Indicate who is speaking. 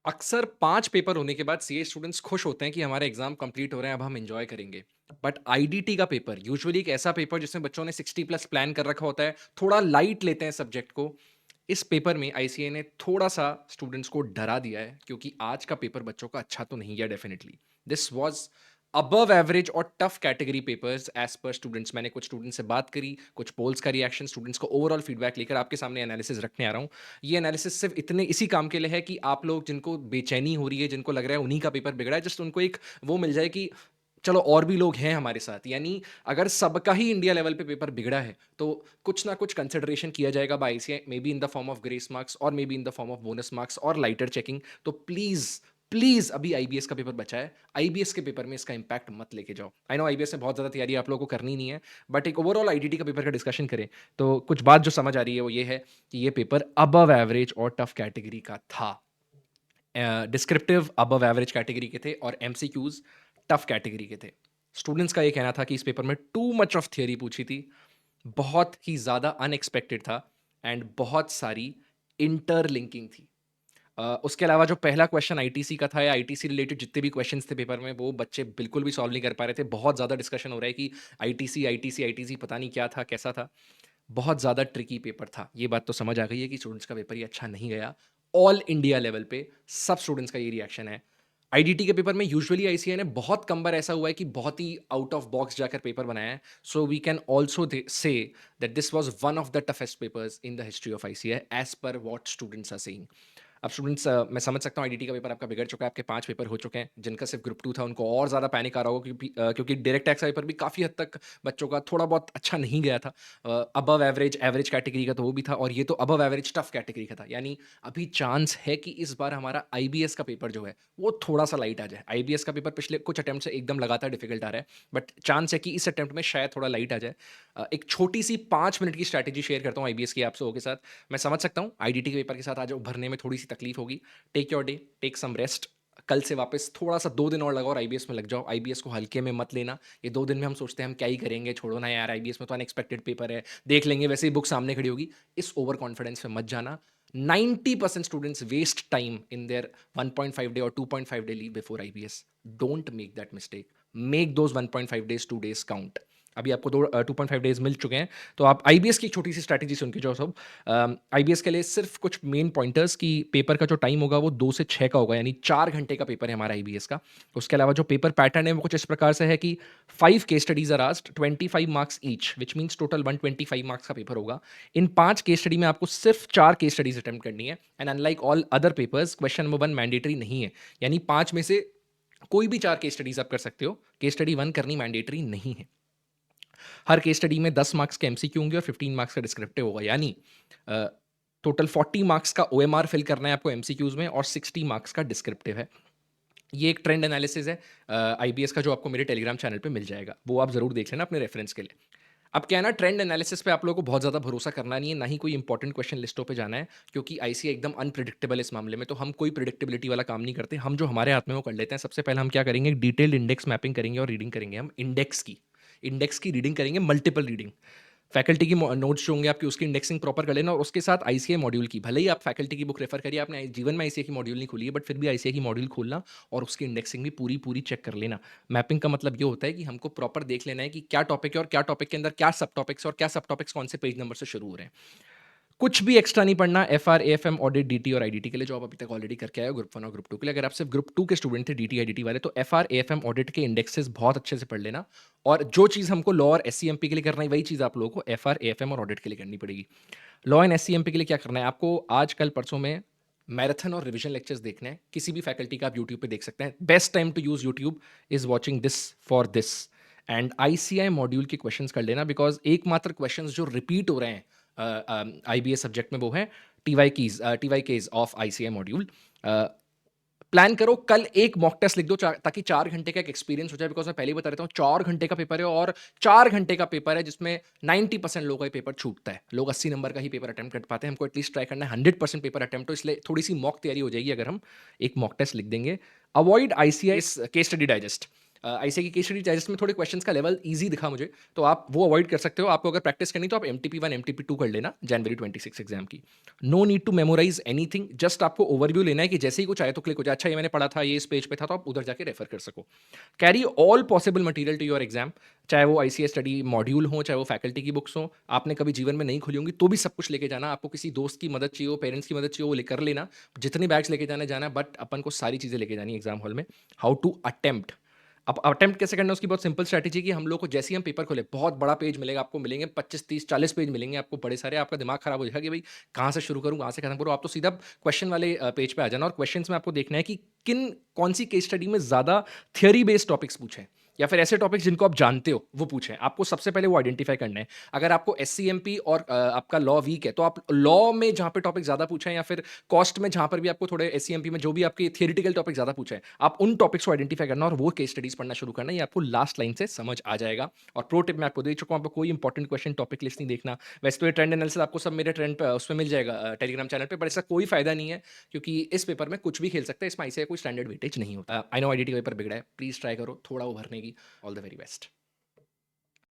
Speaker 1: अक्सर 5 पेपर होने के बाद सीए स्टूडेंट्स खुश होते हैं कि हमारे एग्ज़ाम कंप्लीट हो रहे हैं, अब हम एन्जॉय करेंगे। बट आईडीटी का पेपर यूजुअली एक ऐसा पेपर जिसमें बच्चों ने 60 प्लस प्लान कर रखा होता है, थोड़ा लाइट लेते हैं सब्जेक्ट को। इस पेपर में आईसीए ने थोड़ा-सा स्टूडेंट्स को डरा दिया है क्योंकि आज का पेपर बच्चों का अच्छा तो नहीं गया definitely. This was above average और tough category papers as per students. मैंने कुछ स्टूडेंट्स से बात करी, कुछ पोल्स का रिएक्शन, स्टूडेंट्स को ओवरऑल फीडबैक लेकर आपके सामने एनालिसिस रखने आ रहा हूँ। ये एनालिसिस सिर्फ इसी काम के लिए है कि आप लोग जिनको बेचैनी हो रही है, जिनको लग रहा है उन्हीं का पेपर बिगड़ा है, जस्ट उनको एक वो मिल जाए कि चलो और भी लोग हैं हमारे साथ। यानी अगर सबका ही इंडिया लेवल पे पेपर बिगड़ा है, तो कुछ ना कुछ कंसिडरेशन किया जाएगा by ICAI, may be in the form of grace marks और may be in the form of bonus marks और लाइटर चेकिंग। तो प्लीज़, प्लीज़ अभी आईबीएस का पेपर बचा है। आईबीएस के पेपर में इसका इम्पैक्ट मत लेके जाओ। आई नो आईबीएस में बहुत ज़्यादा तैयारी आप लोगों को करनी नहीं है, बट एक ओवरऑल आईडीटी का पेपर का डिस्कशन करें, तो कुछ बात जो समझ आ रही है वो ये है कि ये पेपर अबव एवरेज और टफ कैटेगरी का था। डिस्क्रिप्टिव अबव एवरेज कैटेगरी के थे और एमसीक्यूज टफ कैटेगरी के थे। स्टूडेंट्स का ये कहना था कि इस पेपर में टू मच ऑफ थियरी पूछी थी, बहुत ही ज़्यादा अनएक्सपेक्टेड था एंड बहुत सारी इंटरलिंकिंग थी। उसके अलावा जो पहला क्वेश्चन आईटीसी का था या आईटीसी रिलेटेड जितने भी क्वेश्चंस थे पेपर में, वो बच्चे बिल्कुल भी सॉल्व नहीं कर पा रहे थे। बहुत ज़्यादा डिस्कशन हो रहा है कि आईटीसी आईटीसी आईटीसी पता नहीं क्या था, कैसा था। बहुत ज़्यादा ट्रिकी पेपर था। ये बात तो समझ आ गई है कि स्टूडेंट्स का पेपर ये अच्छा नहीं गया। ऑल इंडिया लेवल पे सब स्टूडेंट्स का ये रिएक्शन है। आईडीटी के पेपर में यूजुअली आईसीएआई ने बहुत कम बार ऐसा हुआ है कि बहुत ही आउट ऑफ बॉक्स जाकर पेपर बनाया है। So we can also say that this was one of the toughest papers in the history of ICAI as per what students are saying. अब स्टूडेंट्स, मैं समझ सकता हूँ आईडीटी का पेपर आपका बिगड़ चुका है, आपके 5 पेपर हो चुके हैं। जिनका सिर्फ ग्रुप 2 था उनको और ज़्यादा पैनिक आ रहा होगा क्योंकि डायरेक्ट टैक्स का पेपर भी काफ़ी हद तक बच्चों का थोड़ा बहुत अच्छा नहीं गया था। अबव एवरेज, एवरेज कैटेगरी का तो वो भी था और ये तो अबव एवरेज टफ कैटेगरी का था। यानी अभी चांस है कि इस बार हमारा आईबीएस का पेपर जो है वो थोड़ा-सा लाइट आ जाए। आईबीएस का पेपर पिछले कुछ अटेम्प्ट से एकदम लगातार डिफिकल्ट आ रहा है, बट चांस है कि इस अटेम्प्ट में शायद थोड़ा लाइट आ जाए। एक छोटी-सी 5 मिनट की स्ट्रैटेजी शेयर करता हूँ आईबीएस की आप सबों के साथ। मैं समझ सकता हूँ आईडीटी के पेपर के साथ आज उभरने में थोड़ी-सी तकलीफ होगी। Take your day, take some rest. कल से वापस थोड़ा-सा 2 दिन और लगाओ और आईबीएस में लग जाओ। आईबीएस को हल्के में मत लेना। ये 2 दिन में हम सोचते हैं हम क्या ही करेंगे, छोड़ो ना यार, आईबीएस में तो अनएक्सपेक्टेड पेपर है, देख लेंगे, वैसे ही बुक सामने खड़ी होगी। इस ओवर कॉन्फिडेंस में मत जाना। 90% students waste time in their 1.5 day और 2.5 day leave before IBS. Don't make that mistake. Make those 1.5 days, 2 days count. अभी आपको 2.5 डेज़ मिल चुके हैं, तो आप आईबीएस की एक छोटी-सी स्ट्रैटेजी सुन के जाओ सब। आईबीएस के लिए सिर्फ कुछ मेन पॉइंटर्स कि पेपर का जो टाइम होगा वो 2 से 6 का होगा, यानी 4 घंटे का पेपर है हमारा आईबीएस का। उसके अलावा जो पेपर पैटर्न है वो कुछ इस प्रकार से है कि 5 case studies are asked, 25 marks each, which means total 125 marks का पेपर होगा। इन 5 केस स्टडी में आपको सिर्फ 4 केस स्टडीज अटेम्प्ट करनी है and unlike all other papers question number 1 mandatory नहीं है। यानी 5 में से कोई भी 4 केस स्टडीज आप कर सकते हो। केस स्टडी 1 करनी मैंडेटरी नहीं है। हर केस स्टडी में 10 मार्क्स के एमसीक्यू होंगे और 15 मार्क्स का डिस्क्रिप्टिव होगा। यानी टोटल 40 मार्क्स का ओएमआर फिल करना है आपको एमसीक्यूज में और 60 मार्क्स का डिस्क्रिप्टिव है। ये एक ट्रेंड एनालिसिस है आईबीएस का, जो आपको मेरे टेलीग्राम चैनल पे मिल जाएगा। वो आप जरूर देख लेना अपने रेफरेंस के लिए। अब क्या है ना, ट्रेंड एनालिसिस पे आप लोगों को बहुत ज़्यादा भरोसा करना नहीं है, ना ही कोई इंपॉर्टेंट क्वेश्चन लिस्टों पे जाना है, क्योंकि आईसीए एकदम अनप्रिडिक्टेबल इस मामले में। तो हम कोई प्रिडिक्टेबिलिटी वाला काम नहीं करते। हम जो हमारे हाथ में वो कर लेते हैं। सबसे पहले हम क्या करेंगे, डिटेल्ड इंडेक्स मैपिंग करेंगे और रीडिंग करेंगे। हम इंडेक्स की रीडिंग करेंगे, मल्टीपल रीडिंग। फैकल्टी की नोट्स जो होंगे आपकी, उसकी इंडेक्सिंग प्रॉपर कर लेना और उसके साथ आईसीए मॉड्यूल की, भले ही आप फैकल्टी की बुक रेफर करिए, आपने जीवन में आईसीए की मॉड्यूल नहीं खोली है, बट फिर भी आईसीए की मॉड्यूल खोलना और उसकी इंडेक्सिंग भी पूरी पूरी चेक कर लेना। मैपिंग का मतलब ये होता है कि हमको प्रॉपर देख लेना है कि क्या टॉपिक है और क्या टॉपिक के अंदर क्या सब टॉपिक्स और क्या सब टॉपिक्स कौन से पेज नंबर से शुरू हो रहे हैं। कुछ भी एक्स्ट्रा नहीं पढ़ना। एफआर, एएफएम, ऑडिट, डीटी और आईडीटी के लिए जो आप अभी तक ऑलरेडी करके आए हो ग्रुप 1 और ग्रुप 2 के लिए। अगर आप सिर्फ ग्रुप 2 के स्टूडेंट थे, डीटी आईडीटी वाले, तो एफआर, एएफएम, ऑडिट के इंडेक्सेस बहुत अच्छे से पढ़ लेना। और जो चीज़ हमको लॉ और एससीएमपी के लिए करना है, वही चीज़ आप लोगों को एफआर, एएफएम और ऑडिट के लिए करनी पड़ेगी। लॉ एंड एससीएमपी के लिए क्या करना है आपको, आज कल परसों में मैराथन और रिवीजन लेक्चर्स देखने हैं। किसी भी फैकल्टी का आप यूट्यूब पे देख सकते हैं। Best time to use YouTube is watching this for this. And ICAI module के क्वेश्चंस कर लेना, बिकॉज एकमात्र क्वेश्चंस जो रिपीट हो रहे हैं आईबीएस सब्जेक्ट में वो है टीवाई केज ऑफ आईसीआई मॉड्यूल। प्लान करो, कल एक मॉक टेस्ट लिख दो ताकि 4 घंटे का एक एक्सपीरियंस हो जाए। बिकॉज मैं पहले ही बता देता हूँ, 4 घंटे का पेपर है और 4 घंटे का पेपर है जिसमें 90% लोगों का पेपर छूटता है। लोग 80 नंबर का ही पेपर अटेम्प्ट कर पाते हैं। हमको एटलीस्ट ट्राई करना है 100% पेपर अटेम्प्ट हो, इसलिए थोड़ी सी मॉक तैयारी हो जाएगी अगर हम एक मॉक टेस्ट लिख देंगे। Avoid ICI case study digest. ऐसे की केस स्टडी चाहिए जिसमें थोड़े क्वेश्चंस का लेवल ईजी दिखा मुझे, तो आप वो अवॉइड कर सकते हो। आपको अगर प्रैक्टिस करनी तो आप MTP 1 MTP 2 कर लेना जनवरी 26 एग्जाम की। No need to memorise anything, just आपको ओवरव्यू लेना है कि जैसे ही कुछ आए तो क्लिक हो जाए, अच्छा ये मैंने पढ़ा था, ये इस पेज पे था, तो आप उधर जाके रेफर कर सको। Carry all possible material to your exam, चाहे वो ICS स्टडी मॉड्यूल हो, चाहे वो फैकल्टी की बुक्स हो, आपने कभी जीवन में नहीं खोली होंगी तो भी सब कुछ लेके जाना। आपको किसी दोस्त की मदद चाहिए हो, पेरेंट्स की मदद चाहिए हो, वो लेकर लेना। जितनी बैग्स लेके जाना जाना, बट अपन को सारी चीज़ें लेके जानी एग्जाम हॉल में। हाउ टू अटेम्प्ट, अब अटेम्प्ट कैसे करना है उसकी बहुत सिंपल स्ट्रैटेजी कि हम लोग को जैसे ही हम पेपर खोले बहुत बड़ा पेज मिलेगा आपको, मिलेंगे 25 30 40 पेज मिलेंगे आपको बड़े सारे, आपका दिमाग खराब हो जाएगा कि भाई कहाँ से शुरू करूँ, कहाँ से खत्म करूँ। आप तो सीधा क्वेश्चन वाले पेज पे आ जाना, और क्वेश्चन में आपको देखना है कि कौन सी केस स्टडी में ज़्यादा थियोरी बेस्ड टॉपिक्स पूछे हैं, या फिर ऐसे टॉपिक्स जिनको आप जानते हो वो पूछें। आपको सबसे पहले वो आइडेंटिफाई करना है। अगर आपको SCMP और आपका लॉ वीक है, तो आप लॉ में जहाँ पे टॉपिक ज़्यादा पूछे हैं, या फिर कॉस्ट में जहाँ पर भी आपको थोड़े SCMP में जो भी आपके थियोरिटिकल टॉपिक ज़्यादा पूछे हैं, आप उन टॉपिक्स को आइडेंटिफाई करना और वो केस स्टडीज पढ़ना शुरू करना। ये आपको लास्ट लाइन से समझ आ जाएगा। और प्रो टिप मैं आपको दे चुका हूँ, आपको कोई इंपॉर्टेंट क्वेश्चन टॉपिक लिस्ट नहीं देखना। वैसे तो ये ट्रेंड एनालिसिस आपको सब मेरे ट्रेंड पे उसमें मिल जाएगा टेलीग्राम चैनल पे, पर इसका कोई फायदा नहीं है क्योंकि इस पेपर में कुछ भी खेल सकता है, इसमें ऐसे कोई स्टैंडर्ड वेटेज नहीं होता। आई नो IDT का पेपर बिगड़ा है, प्लीज ट्राई करो थोड़ा उभरने की। All the very best.